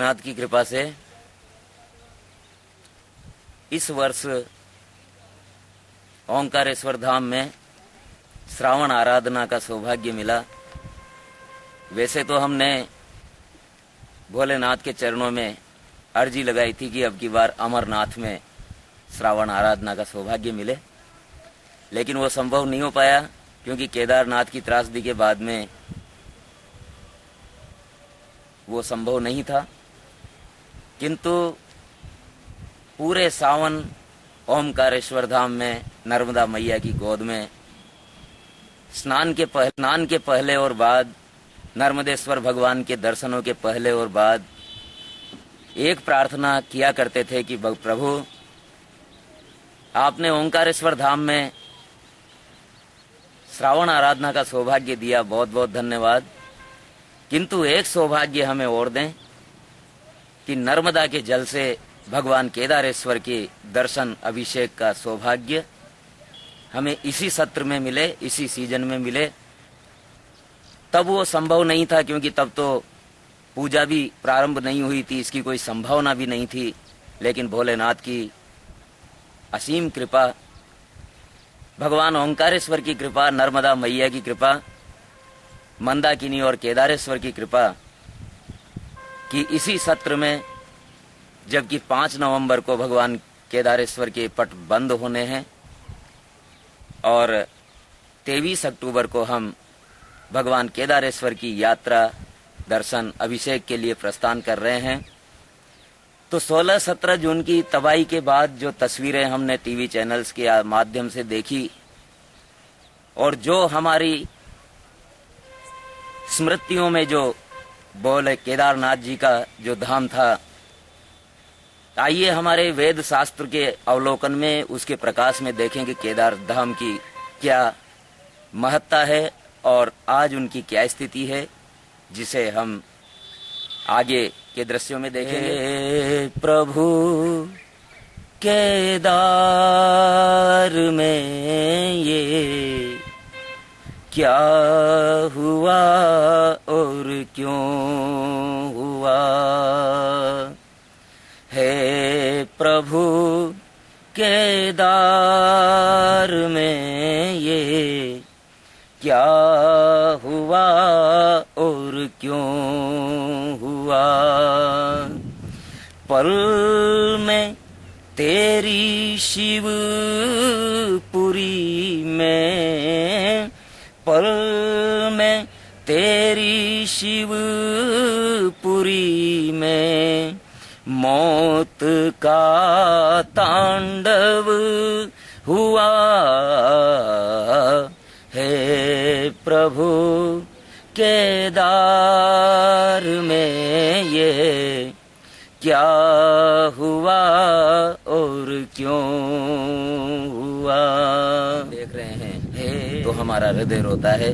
भोलेनाथ की कृपा से इस वर्ष ओंकारेश्वर धाम में श्रावण आराधना का सौभाग्य मिला। वैसे तो हमने भोलेनाथ के चरणों में अर्जी लगाई थी कि अब की बार अमरनाथ में श्रावण आराधना का सौभाग्य मिले, लेकिन वो संभव नहीं हो पाया क्योंकि केदारनाथ की त्रासदी के बाद में वो संभव नहीं था। किंतु पूरे सावन ओमकारेश्वर धाम में नर्मदा मैया की गोद में स्नान के पहले और बाद, नर्मदेश्वर भगवान के दर्शनों के पहले और बाद एक प्रार्थना किया करते थे कि प्रभु, आपने ओंकारेश्वर धाम में श्रावण आराधना का सौभाग्य दिया, बहुत बहुत धन्यवाद। किंतु एक सौभाग्य हमें और दें कि नर्मदा के जल से भगवान केदारेश्वर के दर्शन अभिषेक का सौभाग्य हमें इसी सत्र में मिले, इसी सीजन में मिले। तब वो संभव नहीं था क्योंकि तब तो पूजा भी प्रारंभ नहीं हुई थी, इसकी कोई संभावना भी नहीं थी। लेकिन भोलेनाथ की असीम कृपा, भगवान ओंकारेश्वर की कृपा, नर्मदा मैया की कृपा, मंदाकिनी और केदारेश्वर की कृपा कि इसी सत्र में, जबकि 5 नवंबर को भगवान केदारेश्वर के पट बंद होने हैं और 23 अक्टूबर को हम भगवान केदारेश्वर की यात्रा, दर्शन, अभिषेक के लिए प्रस्थान कर रहे हैं। तो 16-17 जून की तबाही के बाद जो तस्वीरें हमने टीवी चैनल्स के माध्यम से देखी और जो हमारी स्मृतियों में जो बोले केदारनाथ जी का जो धाम था, आइए हमारे वेद शास्त्र के अवलोकन में, उसके प्रकाश में देखें कि केदार धाम की क्या महत्ता है और आज उनकी क्या स्थिति है, जिसे हम आगे के दृश्यों में देखेंगे। प्रभु केदार में ये क्या हुआ और क्यों हुआ है, प्रभु केदार में ये क्या हुआ और क्यों हुआ। पल में तेरी शिवपुरी में, पल में तेरी शिवपुरी में मौत का तांडव हुआ है, प्रभु केदार में ये क्या हुआ और क्यों हुआ। देख रहे हैं तो हमारा हृदय रोता है।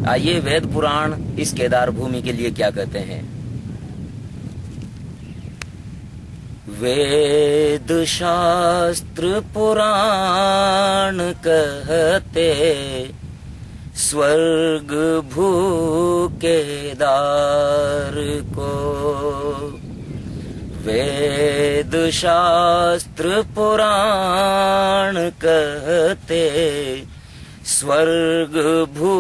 आइए वेद पुराण इस केदार भूमि के लिए क्या कहते हैं। वेद शास्त्र पुराण कहते स्वर्ग भू केदार को, वेद शास्त्र पुराण कहते स्वर्ग भू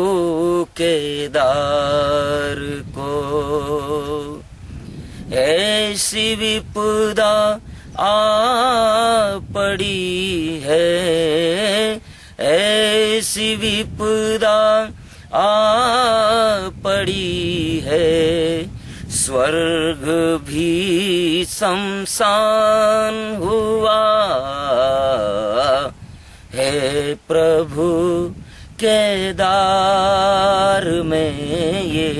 केदार को। ऐसी विपदा आ पड़ी है, ऐसी विपदा आ पड़ी है, स्वर्ग भी शमशान हुआ है, प्रभु केदार में ये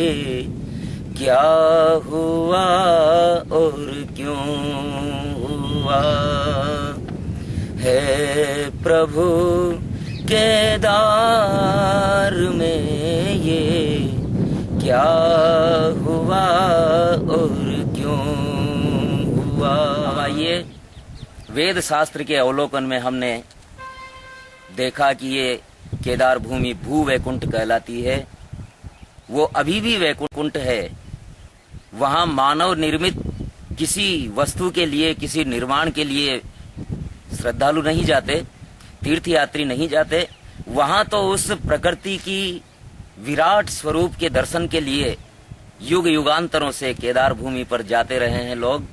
क्या हुआ और क्यों हुआ है, प्रभु केदार में ये क्या हुआ और क्यों हुआ। अब आइए वेद शास्त्र के अवलोकन में हमने देखा कि ये केदार भूमि भू वैकुंठ कहलाती है। वो अभी भी वैकुंठ है। वहां मानव निर्मित किसी वस्तु के लिए, किसी निर्माण के लिए श्रद्धालु नहीं जाते, तीर्थयात्री नहीं जाते। वहां तो उस प्रकृति की विराट स्वरूप के दर्शन के लिए युग युगांतरों से केदार भूमि पर जाते रहे हैं लोग।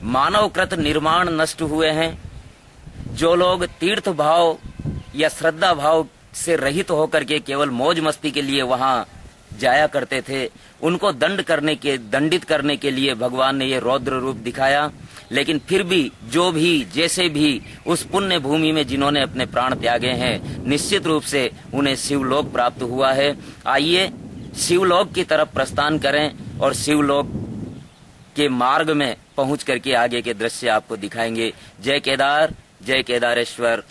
मानवकृत निर्माण नष्ट हुए हैं। जो लोग तीर्थ भाव या श्रद्धा भाव से रहित होकर के केवल मौज मस्ती के लिए वहां जाया करते थे, उनको दंडित करने के लिए भगवान ने ये रौद्र रूप दिखाया। लेकिन फिर भी जो भी जैसे भी उस पुण्य भूमि में जिन्होंने अपने प्राण त्यागे हैं, निश्चित रूप से उन्हें शिवलोक प्राप्त हुआ है। आइए शिवलोक की तरफ प्रस्थान करें और शिवलोक के मार्ग में पहुंच करके आगे के दृश्य आपको दिखाएंगे। जय केदार, जय केदारेश्वर,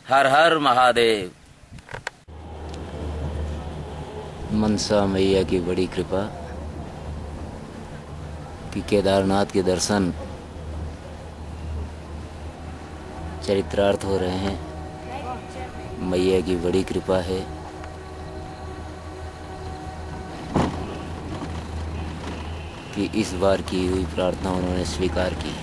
हर हर महादेव। मनसा मैया की बड़ी कृपा कि केदारनाथ के दर्शन चरित्रार्थ हो रहे हैं। मैया की बड़ी कृपा है कि इस बार की हुई प्रार्थना उन्होंने स्वीकार की।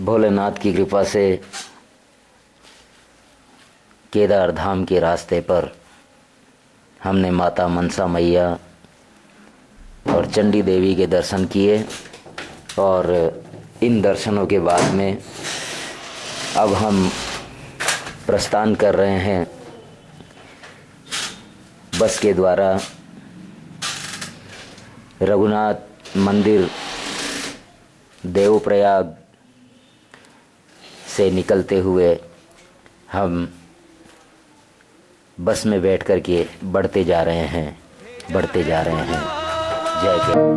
भोलेनाथ की कृपा से केदार धाम के रास्ते पर हमने माता मनसा मैया और चंडी देवी के दर्शन किए और इन दर्शनों के बाद में अब हम प्रस्थान कर रहे हैं बस के द्वारा रघुनाथ मंदिर देवप्रयाग से निकलते हुए हम बस में बैठ कर के बढ़ते जा रहे हैं। जय के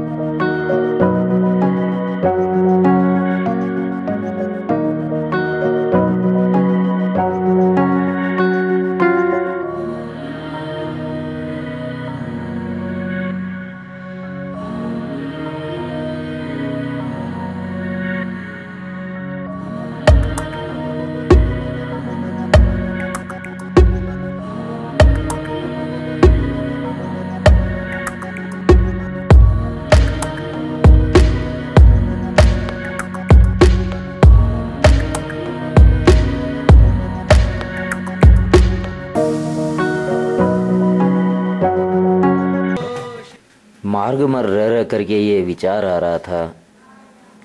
मार्ग में रह करके ये विचार आ रहा था,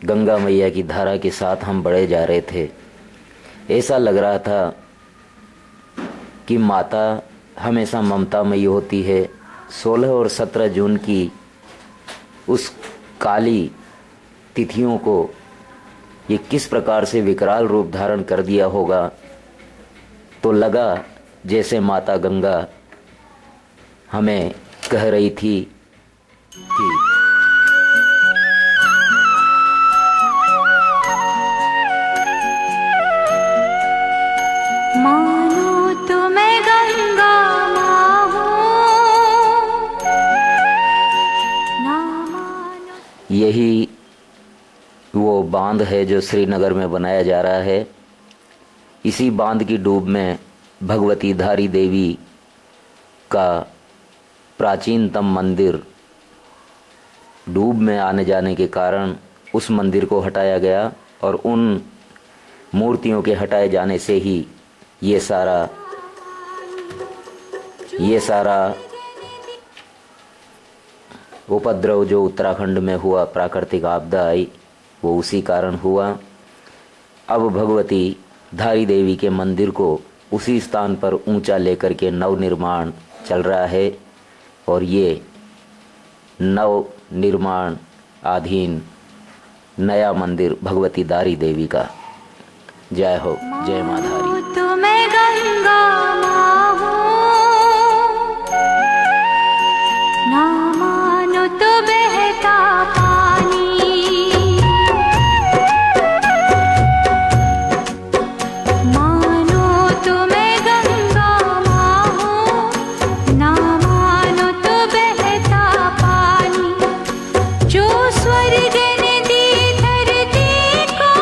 गंगा मैया की धारा के साथ हम बढ़े जा रहे थे। ऐसा लग रहा था कि माता हमेशा ममतामयी होती है। 16 और 17 जून की उस काली तिथियों को ये किस प्रकार से विकराल रूप धारण कर दिया होगा, तो लगा जैसे माता गंगा हमें कह रही थी कि मानो तो मैं गंगा माँ हूँ, ना मानो। यही वो बांध है जो श्रीनगर में बनाया जा रहा है। इसी बांध की डूब में भगवती धारी देवी का प्राचीनतम मंदिर डूब में आने जाने के कारण उस मंदिर को हटाया गया और उन मूर्तियों के हटाए जाने से ही ये सारा उपद्रव जो उत्तराखंड में हुआ, प्राकृतिक आपदा आई, वो उसी कारण हुआ। अब भगवती धारी देवी के मंदिर को उसी स्थान पर ऊंचा लेकर के नव निर्माण चल रहा है और ये नव निर्माण अधीन नया मंदिर भगवती धारी देवी का। जय हो, जय माँ धारी। तो मैं गंगा माँ हूँ, ना मानो तो बहता पानी, मानो तो मैं गंगा माँ हूँ, ना मानो तो बहता पानी, जो स्वर्ग ने दी धरती को,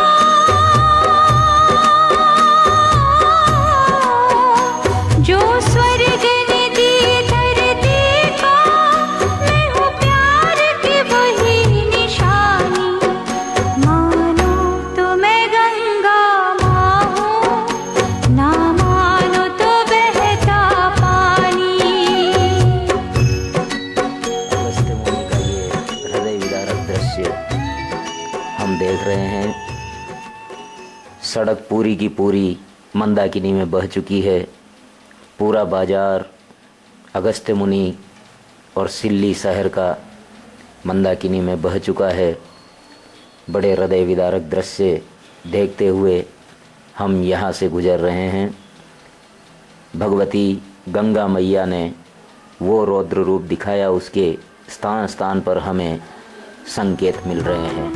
जो स्वर्ग ने दी धरती को, मैं हूँ प्यार की वही निशानी, मानो तो मैं गंगा माँ हूँ, ना मानो तो बहता पानी। अगस्त्य मुनि का ये हृदय विदारक दृश्य हम देख रहे हैं। सड़क पूरी की पूरी मंदाकिनी में बह चुकी है। पूरा बाजार अगस्त्य मुनि और सिल्ली शहर का मंदाकिनी में बह चुका है। बड़े हृदय विदारक दृश्य देखते हुए हम यहाँ से गुजर रहे हैं। भगवती गंगा मैया ने वो रौद्र रूप दिखाया, उसके स्थान स्थान पर हमें संकेत मिल रहे हैं।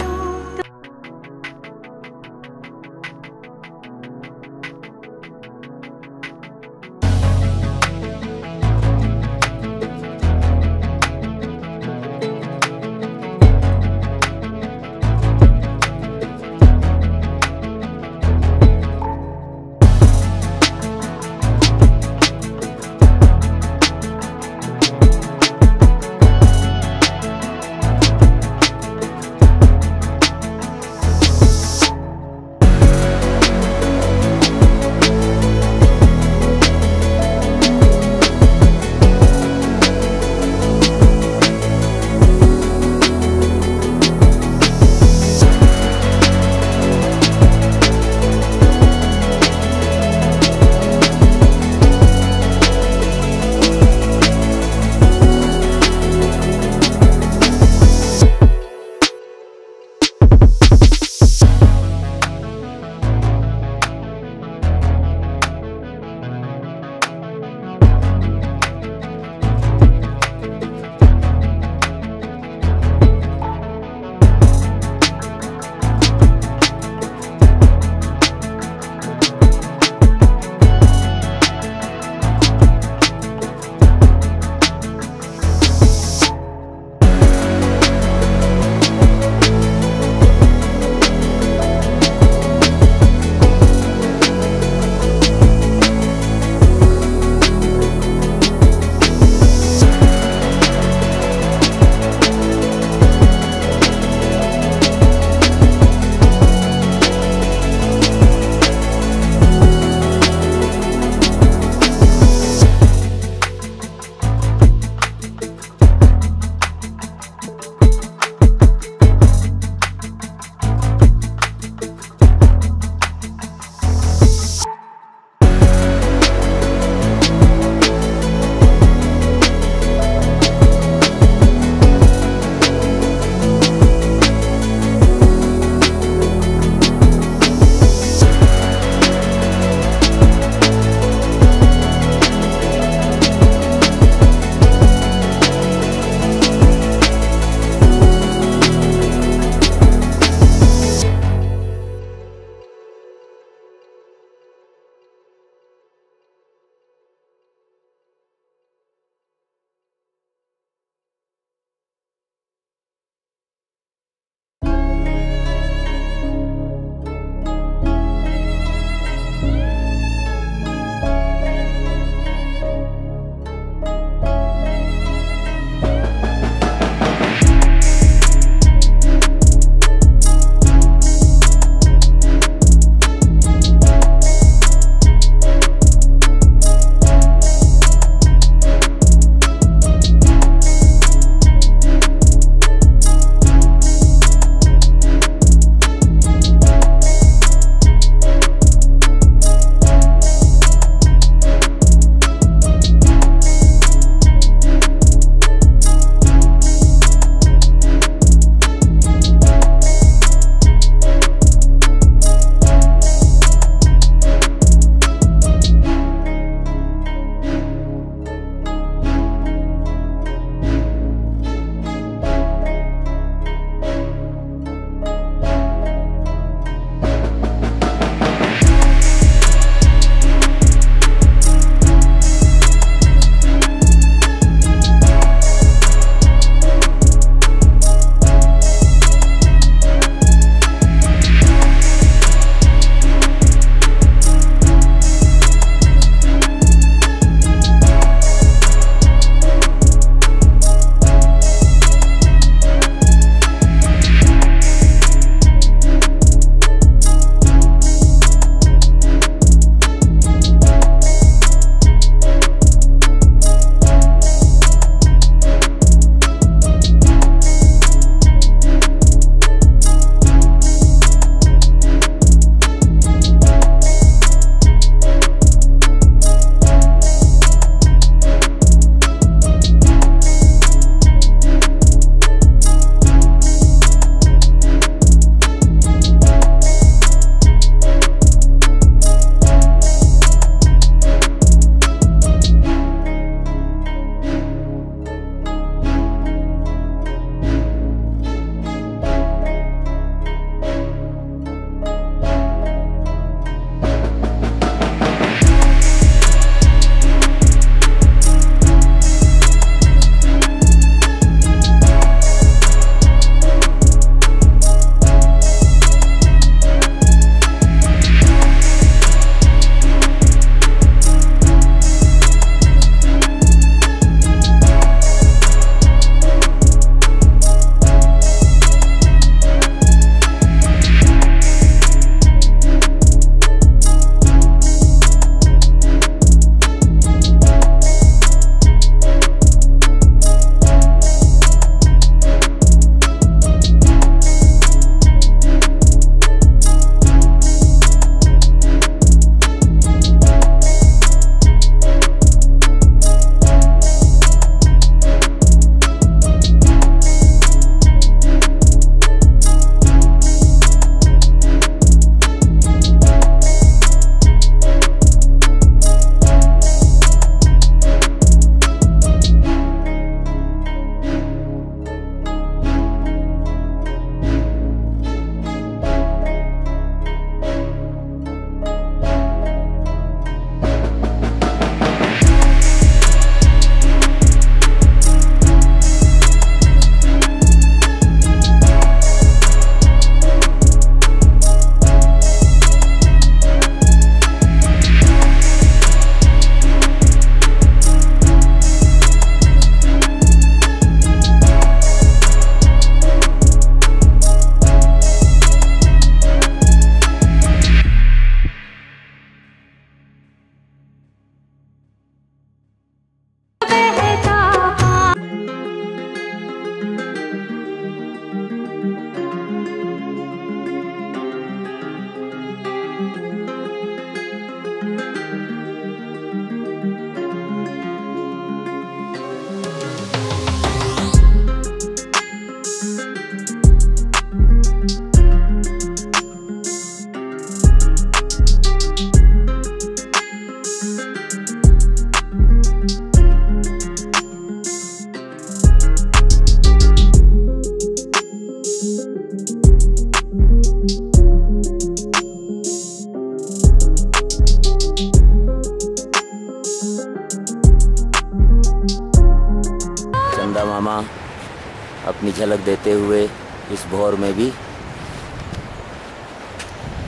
झलक देते हुए इस भोर में भी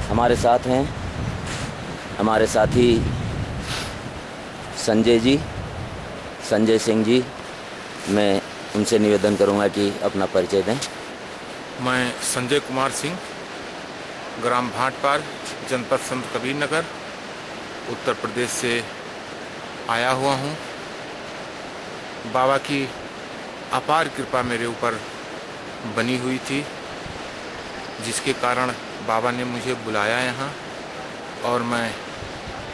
हमारे साथ हैं हमारे साथी संजय सिंह जी। मैं उनसे निवेदन करूंगा कि अपना परिचय दें। मैं संजय कुमार सिंह, ग्राम भाटपार, जनपद संत कबीर नगर, उत्तर प्रदेश से आया हुआ हूँ। बाबा की अपार कृपा मेरे ऊपर बनी हुई थी, जिसके कारण बाबा ने मुझे बुलाया यहाँ, और मैं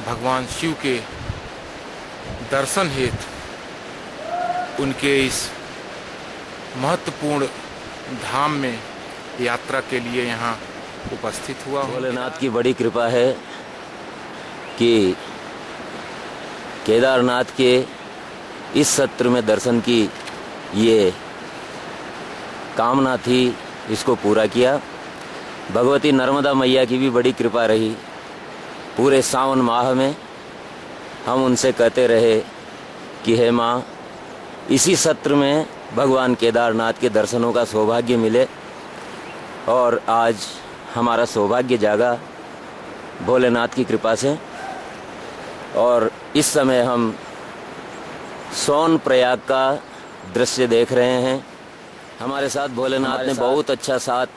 भगवान शिव के दर्शन हेतु उनके इस महत्वपूर्ण धाम में यात्रा के लिए यहाँ उपस्थित हुआ हूँ। भोलेनाथ की बड़ी कृपा है कि केदारनाथ के इस सत्र में दर्शन की ये कामना थी, इसको पूरा किया। भगवती नर्मदा मैया की भी बड़ी कृपा रही। पूरे सावन माह में हम उनसे कहते रहे कि हे माँ, इसी सत्र में भगवान केदारनाथ के दर्शनों का सौभाग्य मिले, और आज हमारा सौभाग्य जागा भोलेनाथ की कृपा से। और इस समय हम सोन प्रयाग का दृश्य देख रहे हैं। हमारे साथ भोलेनाथ ने बहुत अच्छा साथ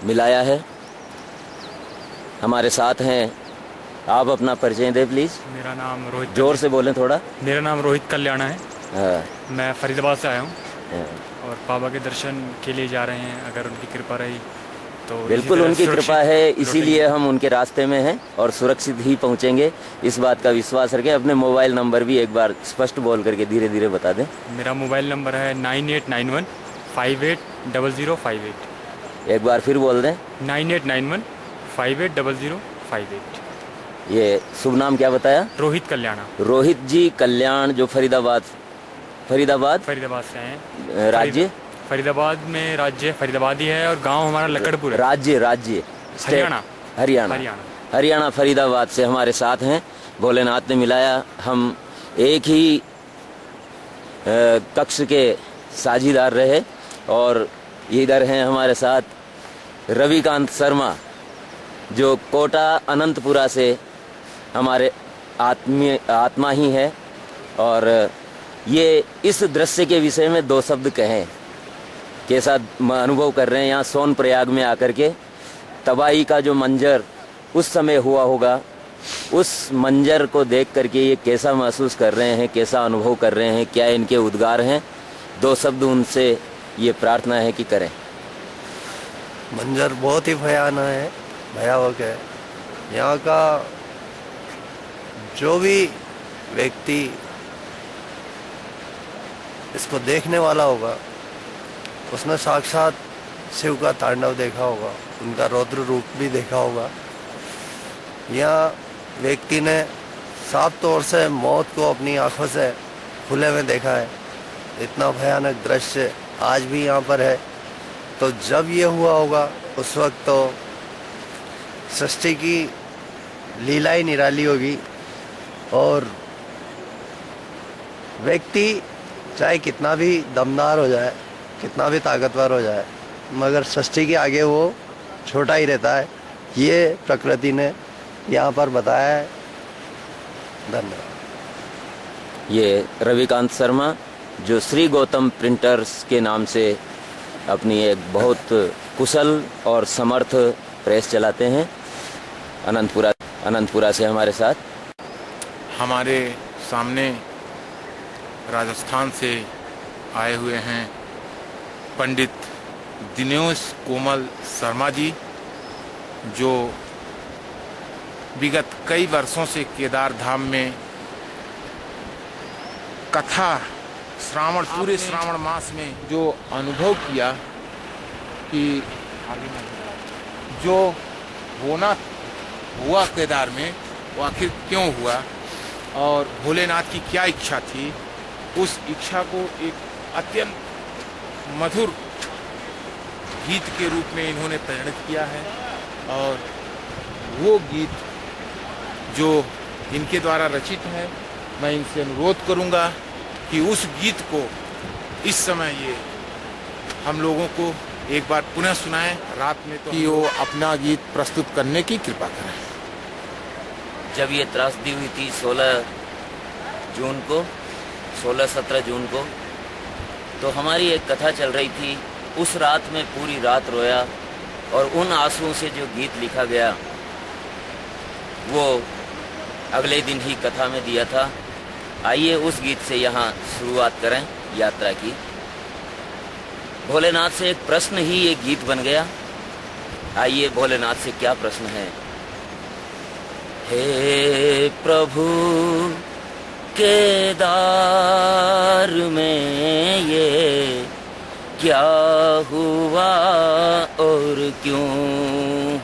मिलाया है। हमारे साथ हैं, आप अपना परिचय दें प्लीज़। मेरा नाम रोहित, जोर से बोलें थोड़ा। मेरा नाम रोहित कल्याण है। हाँ। मैं फरीदाबाद से आया हूँ, हाँ। और बाबा के दर्शन के लिए जा रहे हैं। अगर उनकी कृपा रही तो बिल्कुल उनकी कृपा है, इसीलिए हम उनके रास्ते में हैं और सुरक्षित ही पहुंचेंगे, इस बात का विश्वास रखें। अपने मोबाइल नंबर भी एक बार स्पष्ट बोल करके धीरे धीरे बता दें। मेरा मोबाइल नंबर है 9891580058। एक बार फिर बोल दें। 9891580058। ये शुभ नाम क्या बताया? रोहित कल्याण। रोहित जी कल्याण, जो फरीदाबाद से आए हैं। राज्य फरीदाबाद में राज्य फरीदाबाद ही है, और गांव हमारा लकड़पुर है। राज्य हरियाणा फरीदाबाद से हमारे साथ हैं। भोलेनाथ ने मिलाया। हम एक ही कक्ष के साझीदार रहे, और इधर हैं हमारे साथ रविकांत शर्मा, जो कोटा अनंतपुरा से हमारे आत्मा ही है। और ये इस दृश्य के विषय में दो शब्द कहें, कैसा अनुभव कर रहे हैं यहाँ सोन प्रयाग में आकर के। तबाही का जो मंजर उस समय हुआ होगा, उस मंजर को देख करके ये कैसा महसूस कर रहे हैं, कैसा अनुभव कर रहे हैं, क्या इनके उद्गार हैं? दो शब्द उनसे ये प्रार्थना है कि करें। मंजर बहुत ही भयावह है। यहाँ का जो भी व्यक्ति इसको देखने वाला होगा, उसने साक्षात शिव का तांडव देखा होगा, उनका रौद्र रूप भी देखा होगा। यहाँ व्यक्ति ने साफ तौर से मौत को अपनी आंखों से खुले में देखा है। इतना भयानक दृश्य आज भी यहाँ पर है। तो जब ये हुआ होगा, उस वक्त तो सृष्टि की लीला ही निराली होगी, और व्यक्ति चाहे कितना भी दमदार हो जाए, कितना भी ताकतवर हो जाए, मगर सृष्टि के आगे वो छोटा ही रहता है। ये प्रकृति ने यहाँ पर बताया है। धन्यवाद। ये रविकांत शर्मा, जो श्री गौतम प्रिंटर्स के नाम से अपनी एक बहुत कुशल और समर्थ प्रेस चलाते हैं, अनंतपुरा से हमारे साथ। हमारे सामने राजस्थान से आए हुए हैं पंडित दिनेश कोमल शर्मा जी, जो विगत कई वर्षों से केदार धाम में कथा पूरे श्रावण मास में जो अनुभव किया कि जो होना हुआ केदार में वो आखिर क्यों हुआ, और भोलेनाथ की क्या इच्छा थी, उस इच्छा को एक अत्यंत मधुर गीत के रूप में इन्होंने परिणत किया है। और वो गीत जो इनके द्वारा रचित है, मैं इनसे अनुरोध करूंगा कि उस गीत को इस समय ये हम लोगों को एक बार पुनः सुनाएं रात में, तो कि वो अपना गीत प्रस्तुत करने की कृपा करें। जब ये त्रासदी हुई थी 16 जून को, 16-17 जून को, तो हमारी एक कथा चल रही थी। उस रात में पूरी रात रोया और उन आंसुओं से जो गीत लिखा गया वो अगले दिन ही कथा में दिया था। आइए उस गीत से यहाँ शुरुआत करें यात्रा की। भोलेनाथ से एक प्रश्न ही एक गीत बन गया। आइए भोलेनाथ से क्या प्रश्न है। हे प्रभु केदार में ये क्या हुआ और क्यों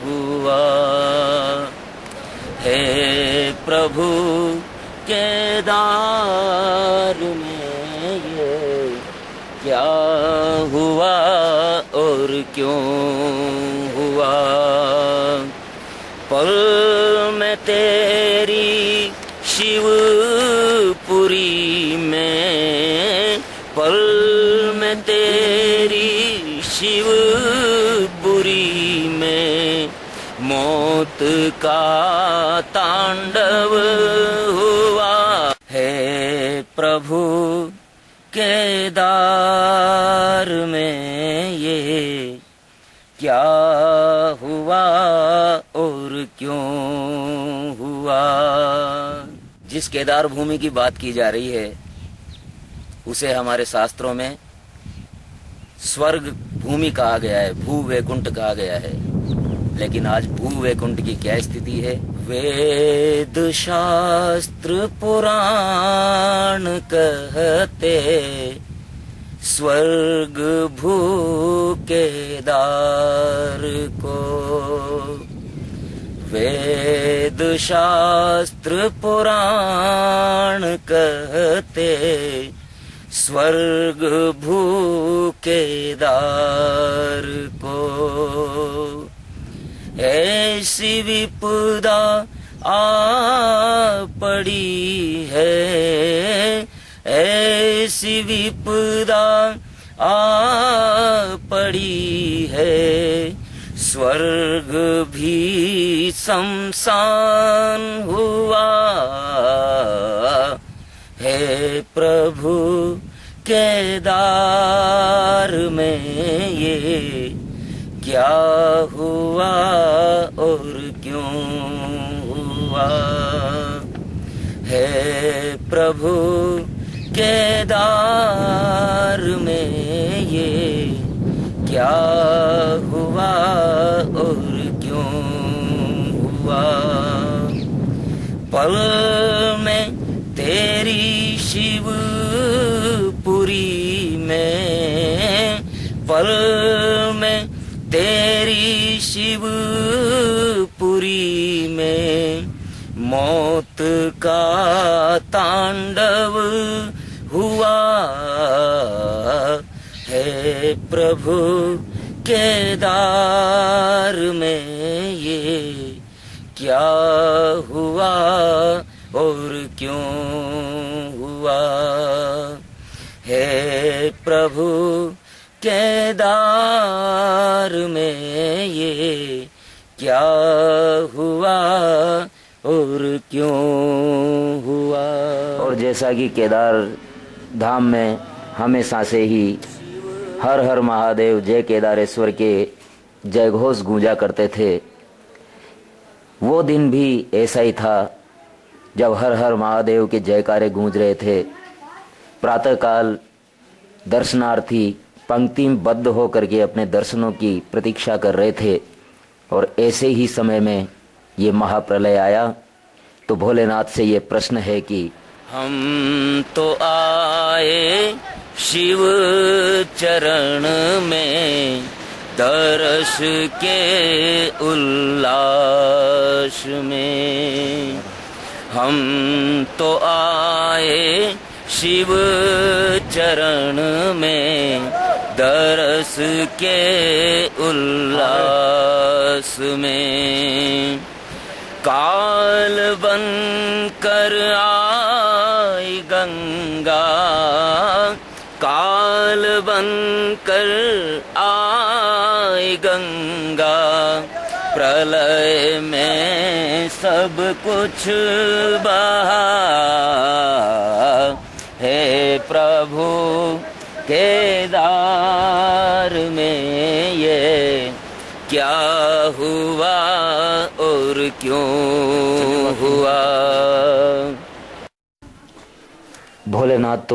हुआ। हे प्रभु केदार में ये क्या हुआ और क्यों हुआ। पल में तेरी शिवपुरी में, पल में तेरी शिवपुरी में मौत का तांडव हुआ। हे प्रभु केदार में ये क्या हुआ और क्यों हुआ। जिस केदार भूमि की बात की जा रही है उसे हमारे शास्त्रों में स्वर्ग भूमि कहा गया है, भू वैकुंठ कहा गया है। लेकिन आज भू वैकुंठ की क्या स्थिति है। वेद शास्त्र पुराण कहते स्वर्ग भू केदार को। वेद शास्त्र पुराण कहते स्वर्ग भू केदार को। ऐसी विपदा आ पड़ी है, ऐसी विपदा आ पड़ी है, स्वर्ग भी शमशान हुआ। हे प्रभु केदार में ये क्या हुआ और क्यों हुआ। हे प्रभु केदार में ये क्या हुआ और क्यों हुआ। पल में तेरी शिवपुरी में, पल में तेरी शिवपुरी में मौत का तांडव हुआ। हे प्रभु केदार में ये क्या हुआ और क्यों हुआ। हे प्रभु केदार में ये क्या हुआ और क्यों हुआ। और जैसा कि केदार धाम में हमेशा से ही हर हर महादेव जय केदारेश्वर के जय घोष गूंजा करते थे, वो दिन भी ऐसा ही था जब हर हर महादेव के जयकारे गूंज रहे थे। प्रातःकाल दर्शनार्थी पंक्तिबद्ध होकर के अपने दर्शनों की प्रतीक्षा कर रहे थे और ऐसे ही समय में ये महाप्रलय आया। तो भोलेनाथ से ये प्रश्न है कि हम तो आए शिव चरण में दर्श के उल्लास में, हम तो आए शिव चरण में दर्श के उल्लास में। काल बन कर आई गंगा, काल बनकर आए गंगा, प्रलय में सब कुछ बहा। हे प्रभु केदार में ये क्या हुआ और क्यों हुआ। भोलेनाथ तो